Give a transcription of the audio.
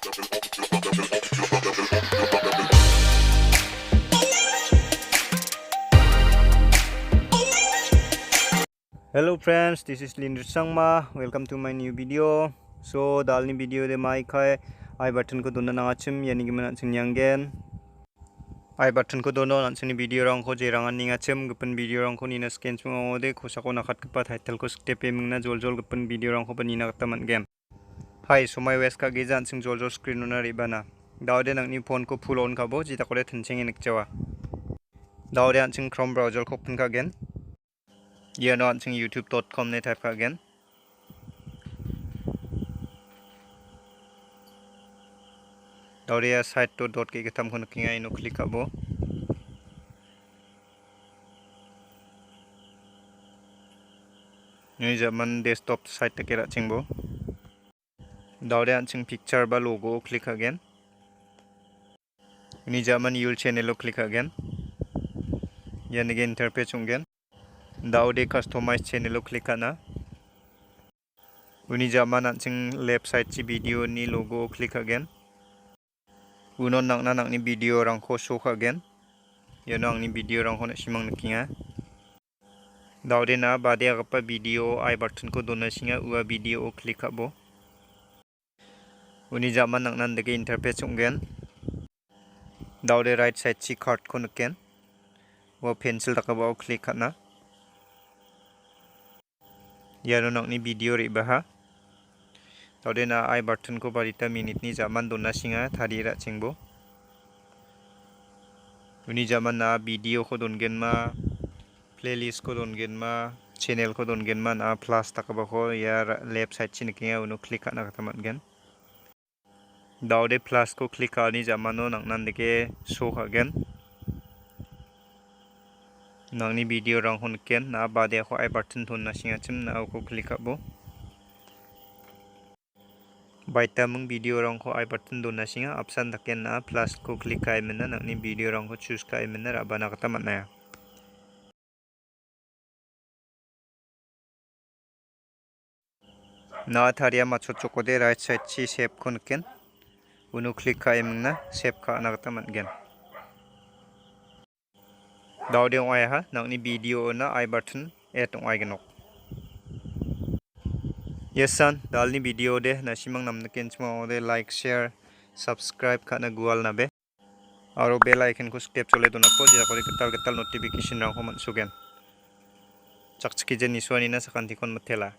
Hello friends, this is Lindrid Sangma. Welcome to my new video. So dalni video de Maikai I button ko dono nangachim yani gimana sing yanggen. I button ko dono nansini video rang ko jerangan ningachim gupun video rang ko nina scan chungode kosako nakat kepa title ko step mingna jol gupun video rang ko panina kataman game. Hi, so my west ka gejan sing jol screen na ribana. Daude nang ni phone ko full on kabo jita kore thencheng enik jawa. Daude an sing Chrome browser ko pun kagen. Yan on sing youtube.com ne type kagen. Taria site to dot ke ketam ko nakinga ino click abo. Ni zaman desktop site te kera chingbo. Daude an sing picture ba logo click again. Ni zaman yul channel click again. Yan again interface ungen. Daude customize channel click ana. Uni zaman an sing left side chi video ni logo click again. Unon nang ni video rang ko show again. Yan ang ni video rang ko na simang nakinga. Daude na bade agapa video I button ko dona singa ua video click abo. Uni zaman nang nandage interface ungen. Daude right side chi card ko naken. Wa pencil takaba click na. Yano nang ni video ri baha. Daude na I button ko barita minute ni zaman dona singa taria chingbo. Uni zaman na video ko dongen ma playlist ko dongen ma channel ko dongen ma na plus takaba ko ya left side chi nakinga uno click na kataman gen. Daude plus ko click ni zamano nang nandage show again. Nang ni video rang hon ken na bade ko I button thon na singa chim na ko click abo. Baita mung video rang ko I button don na singa option taken na plus ko click kai mena nang ni video rang ko choose kai mena rabana kataman na ya. Na taria macho chokode right side chi shape kon ken uno click kai mena shape ka na kataman gen. Daude ong ay ha nang ni video na I button et ong ay genok. Yes son, dal ni video de na simang nam naken chmo de like share subscribe ka na gual na be. Aro bell icon ko step chole do na po jira kore ketal notification rang ko man sugen. Chak chiki je niswani na sakanti kon matela.